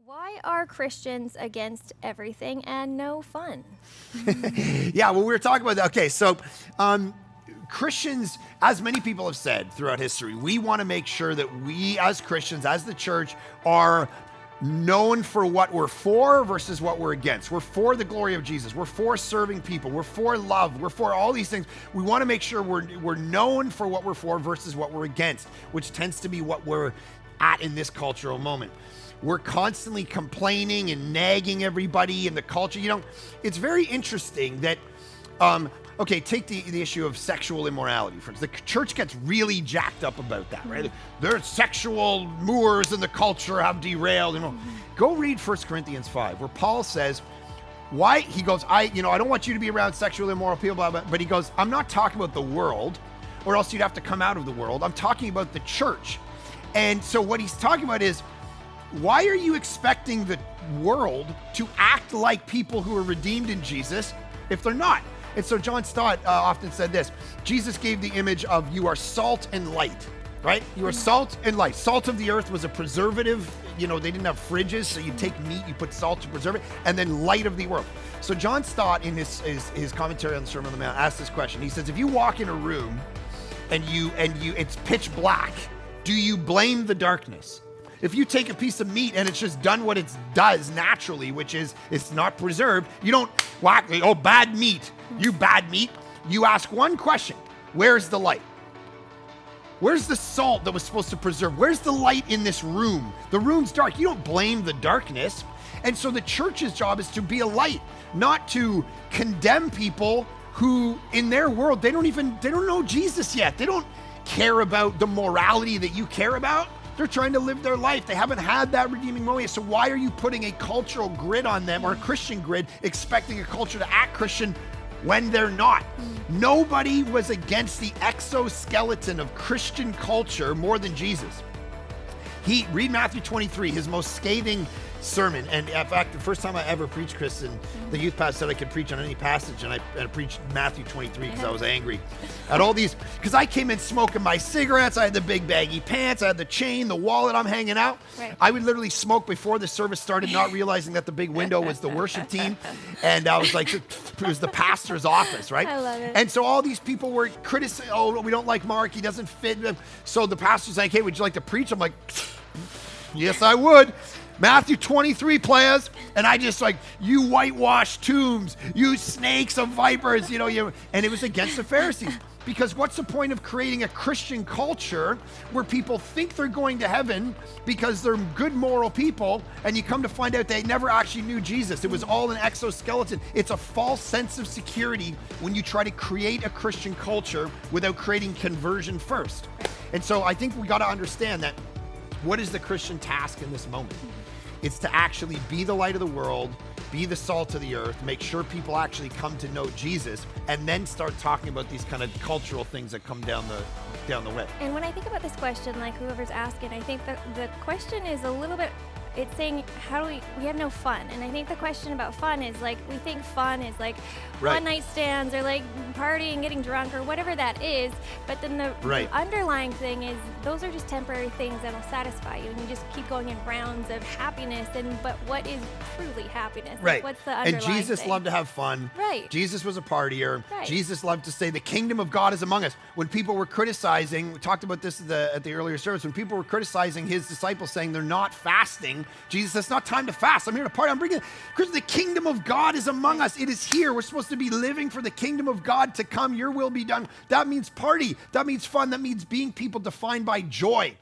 Why are Christians against everything and no fun? Yeah, well, we were talking about that. Okay, so Christians, as many people have said throughout history, we want to make sure that we as Christians, as the church, are known for what we're for versus what we're against. We're for the glory of Jesus. We're for serving people. We're for love. We're for all these things. We want to make sure we're known for what we're for versus what we're against, which tends to be what we're at in this cultural moment. We're constantly complaining and nagging everybody in the culture. You know, it's very interesting that, okay, take the issue of sexual immorality. For instance, the church gets really jacked up about that, right? Their sexual moors in the culture have derailed. You know, go read 1 Corinthians 5, where Paul says, why? He goes, I don't want you to be around sexually immoral people, blah, blah, but he goes, I'm not talking about the world, or else you'd have to come out of the world. I'm talking about the church. And so what he's talking about is, why are you expecting the world to act like people who are redeemed in Jesus if they're not? And so John Stott often said this: Jesus gave the image of you are salt and light, right? You are salt and light. Salt of the earth was a preservative. You know, they didn't have fridges, so you take meat, you put salt to preserve it, and then light of the world. So John Stott, in his commentary on the Sermon on the Mount, asked this question. He says, if you walk in a room and it's pitch black, do you blame the darkness? If you take a piece of meat and it's just done what it does naturally, which is it's not preserved, you don't whack, oh, bad meat, you bad meat. You ask one question: where's the light? Where's the salt that was supposed to preserve? Where's the light in this room? The room's dark. You don't blame the darkness. And so the church's job is to be a light, not to condemn people who in their world, they don't know Jesus yet. They don't care about the morality that you care about. They're trying to live their life. They haven't had that redeeming moment yet. So why are you putting a cultural grid on them, or a Christian grid, expecting a culture to act Christian when they're not? Nobody was against the exoskeleton of Christian culture more than Jesus. Read Matthew 23, his most scathing sermon. And in fact, the first time I ever preached, Kristen, the youth pastor said I could preach on any passage, and I preached Matthew 23 because I was angry at all these, because I came in smoking my cigarettes, I had the big baggy pants, I had the chain, the wallet, I'm hanging out. Right. I would literally smoke before the service started, not realizing that the big window was the worship team, and I was like, it was the pastor's office, right? I love it. And so all these people were criticizing, oh, we don't like Mark, he doesn't fit. So the pastor's like, hey, would you like to preach? I'm like, yes, I would. Matthew 23, players. And I just like, you whitewashed tombs, you snakes of vipers, and it was against the Pharisees. Because what's the point of creating a Christian culture where people think they're going to heaven because they're good moral people, and you come to find out they never actually knew Jesus? It was all an exoskeleton. It's a false sense of security when you try to create a Christian culture without creating conversion first. And so I think we got to understand that what is the Christian task in this moment? It's to actually be the light of the world, be the salt of the earth, make sure people actually come to know Jesus, and then start talking about these kind of cultural things that come down the way. And when I think about this question, like whoever's asking, I think that the question is a little bit, it's saying, how do we have no fun? And I think the question about fun is like, we think fun is like one night stands or like partying, getting drunk, or whatever that is. But then the underlying thing is those are just temporary things that'll satisfy you, and you just keep going in rounds of happiness. But what is truly happiness? Right. Like, what's the underlying And Jesus thing? loved to have fun. Right. Jesus was a partier. Right. Jesus loved to say the kingdom of God is among us. When people were criticizing, we talked about this at the earlier service, when people were criticizing his disciples saying they're not fasting, Jesus says, it's not time to fast. I'm here to party. I'm bringing, because the kingdom of God is among us. It is here. We're supposed to be living for the kingdom of God to come. Your will be done. That means party. That means fun. That means being people defined by joy.